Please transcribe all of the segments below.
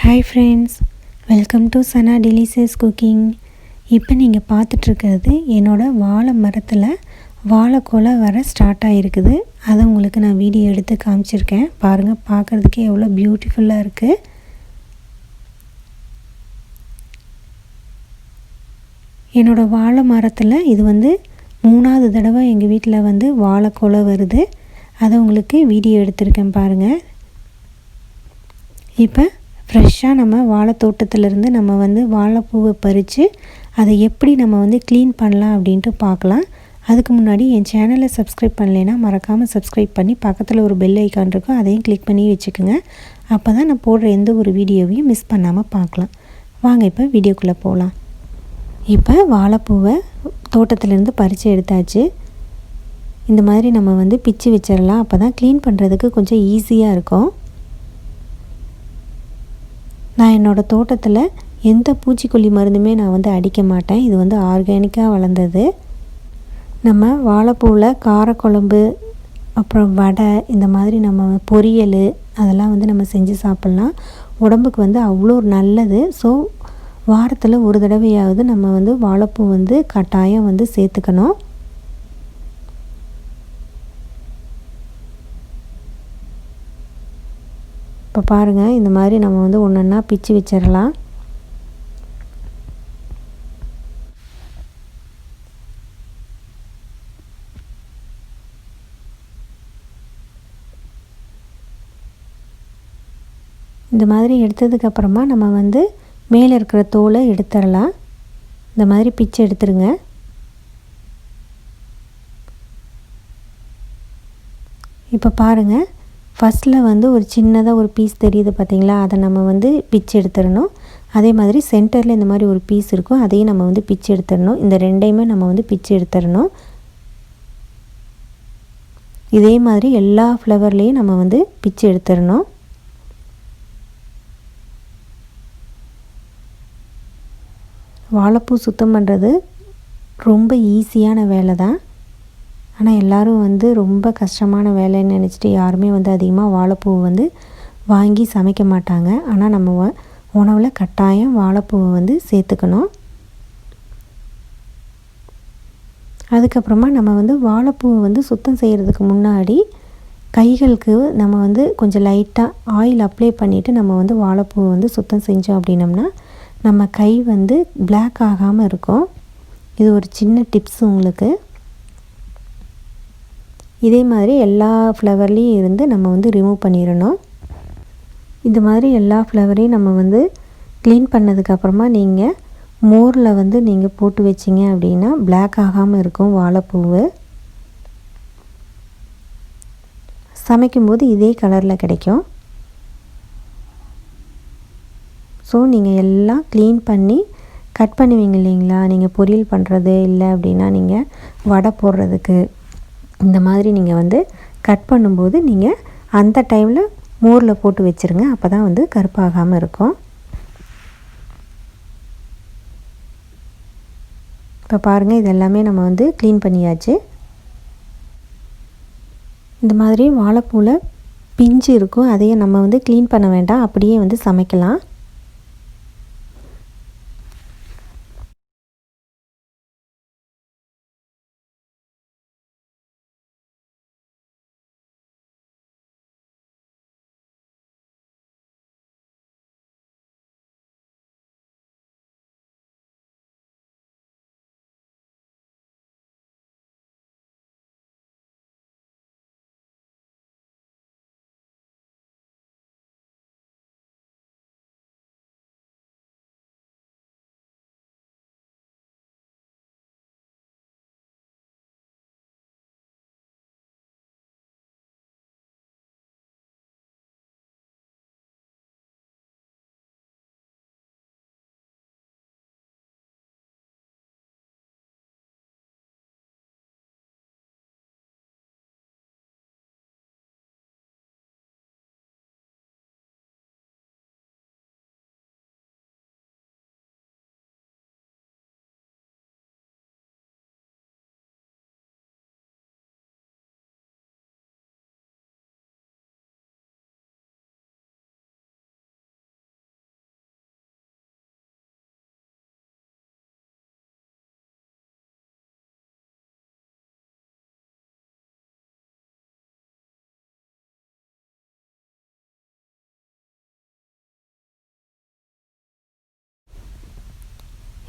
Hi friends, welcome to Sana delicious cooking. இப்போ நீங்கள் பார்த்துட்ருக்கிறது என்னோடய வாழை மரத்தில் வாழைக்கொலை வர ஸ்டார்ட் ஆகிருக்குது. அதை உங்களுக்கு நான் வீடியோ எடுத்து காமிச்சிருக்கேன். பாருங்கள், பார்க்குறதுக்கே எவ்வளோ பியூட்டிஃபுல்லாக இருக்குது. என்னோடய வாழை மரத்தில் இது 3வது தடவை எங்கள் வீட்டில் வாழைக்கொலை வருது. அதை உங்களுக்கு வீடியோ எடுத்திருக்கேன் பாருங்கள். இப்போ ஃப்ரெஷ்ஷாக நம்ம வாழை தோட்டத்திலேருந்து நம்ம வாழைப்பூவை பறித்து அதை எப்படி நம்ம க்ளீன் பண்ணலாம் அப்படின்ட்டு பார்க்கலாம். அதுக்கு முன்னாடி என் சேனலை சப்ஸ்கிரைப் பண்ணலைன்னா மறக்காமல் சப்ஸ்கிரைப் பண்ணி பக்கத்தில் ஒரு பெல் ஐக்கான் இருக்கும், அதையும் கிளிக் பண்ணி வச்சுக்கோங்க. அப்போ தான் நான் போடுற எந்த ஒரு வீடியோவையும் மிஸ் பண்ணாமல் பார்க்கலாம். வாங்க இப்போ வீடியோக்குள்ளே போகலாம். இப்போ வாழைப்பூவை தோட்டத்திலேருந்து பறித்து எடுத்தாச்சு. இந்த மாதிரி நம்ம பிச்சு வச்சிடலாம். அப்போ தான் க்ளீன் பண்ணுறதுக்கு கொஞ்சம் ஈஸியாக இருக்கும். நான் என்னோடய தோட்டத்தில் எந்த பூச்சிக்கொல்லி மருந்துமே நான் அடிக்க மாட்டேன். இது ஆர்கானிக்காக வளர்ந்தது. நம்ம வாழைப்பூவில் காரக்குழம்பு, அப்புறம் வடை, இந்த மாதிரி நம்ம பொரியல் அதெல்லாம் நம்ம செஞ்சு சாப்பிட்லாம். உடம்புக்கு அவ்வளோ நல்லது. ஸோ வாரத்தில் ஒரு தடவையாவது நம்ம வாழைப்பூ கட்டாயம் சேர்த்துக்கணும். இப்போ பாருங்கள், இந்த மாதிரி நம்ம ஒன்றா பிச்சு வச்சிடலாம். இந்த மாதிரி எடுத்ததுக்கப்புறமா நம்ம மேலே இருக்கிற தோலை எடுத்துடலாம். இந்த மாதிரி பிச்சு எடுத்துருங்க. இப்போ பாருங்கள், ஃபஸ்ட்டில் ஒரு சின்னதாக ஒரு பீஸ் தெரியுது பார்த்திங்களா, அதை நம்ம பிச்சு எடுத்துடணும். அதே மாதிரி சென்டரில் இந்த மாதிரி ஒரு பீஸ் இருக்கும், அதையும் நம்ம பிச்சு எடுத்துடணும். இந்த ரெண்டையுமே நம்ம பிச்சு எடுத்துடணும். இதே மாதிரி எல்லா ஃப்ளவர்லேயும் நம்ம பிச்சு எடுத்துடணும். வாழைப்பூ சுத்தம் பண்ணுறது ரொம்ப ஈஸியான வேலை தான். ஆனால் எல்லோரும் ரொம்ப கஷ்டமான வேலைன்னு நினச்சிட்டு யாருமே அதிகமாக வாழைப்பூவை வாங்கி சமைக்க மாட்டாங்க. ஆனால் நம்ம உணவில் கட்டாயம் வாழைப்பூவை சேர்த்துக்கணும். அதுக்கப்புறமா நம்ம வாழைப்பூவை சுத்தம் செய்கிறதுக்கு முன்னாடி கைகளுக்கு நம்ம கொஞ்சம் லைட்டாக ஆயில் அப்ளை பண்ணிவிட்டு நம்ம வாழைப்பூவை சுத்தம் செஞ்சோம் அப்படின்னம்னா நம்ம கை பிளாக் ஆகாமல் இருக்கும். இது ஒரு சின்ன டிப்ஸ் உங்களுக்கு. இதே மாதிரி எல்லா ஃப்ளவர்லேயும் இருந்து நம்ம ரிமூவ் பண்ணிடணும். இந்த மாதிரி எல்லா ஃப்ளவரையும் நம்ம க்ளீன் பண்ணதுக்கப்புறமா நீங்கள் மோரில் நீங்கள் போட்டு வச்சிங்க அப்படின்னா பிளாக் ஆகாமல் இருக்கும் வாழைப்பூவு. சமைக்கும்போது இதே கலரில் கிடைக்கும். ஸோ நீங்கள் எல்லாம் க்ளீன் பண்ணி கட் பண்ணுவீங்க இல்லைங்களா, நீங்கள் பொரியல் பண்ணுறது இல்லை அப்படின்னா நீங்கள் வடை போடுறதுக்கு இந்த மாதிரி நீங்கள் கட் பண்ணும்போது நீங்கள் அந்த டைமில் மோரில் போட்டு வச்சுருங்க. அப்போ தான் கருப்பாகாமல் இருக்கும். இப்போ பாருங்கள், இது எல்லாமே நம்ம க்ளீன் பண்ணியாச்சு. இந்த மாதிரி வாழைப்பூவில் பிஞ்சு இருக்கும், அதையே நம்ம க்ளீன் பண்ண வேண்டாம், அப்படியே சமைக்கலாம்.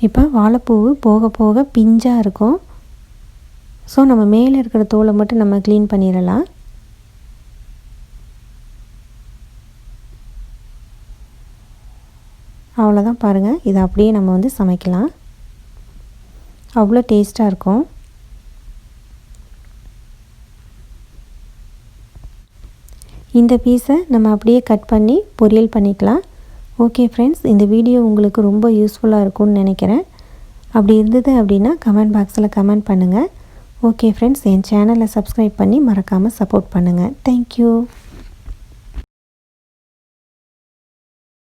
இப்போ வாழைப்பூவு போக போக பிஞ்சாக இருக்கும். ஸோ நம்ம மேலே இருக்கிற தோலை மட்டும் நம்ம க்ளீன் பண்ணிடலாம். அவ்வளோதான் பாருங்கள். இதை அப்படியே நம்ம வந்து சமைக்கலாம். அவ்வளோ டேஸ்ட்டாக இருக்கும். இந்த பீஸை நம்ம அப்படியே கட் பண்ணி பொரியல் பண்ணிக்கலாம். ஓகே ஃப்ரெண்ட்ஸ், இந்த வீடியோ உங்களுக்கு ரொம்ப யூஸ்ஃபுல்லாக இருக்கும்னு நினைக்கிறேன். அப்படி இருந்தது அப்படின்னா கமெண்ட் பாக்ஸில் கமெண்ட் பண்ணுங்கள். ஓகே ஃப்ரெண்ட்ஸ், என் சேனலை சப்ஸ்கிரைப் பண்ணி மறக்காமல் சப்போர்ட் பண்ணுங்கள். தேங்க்யூ.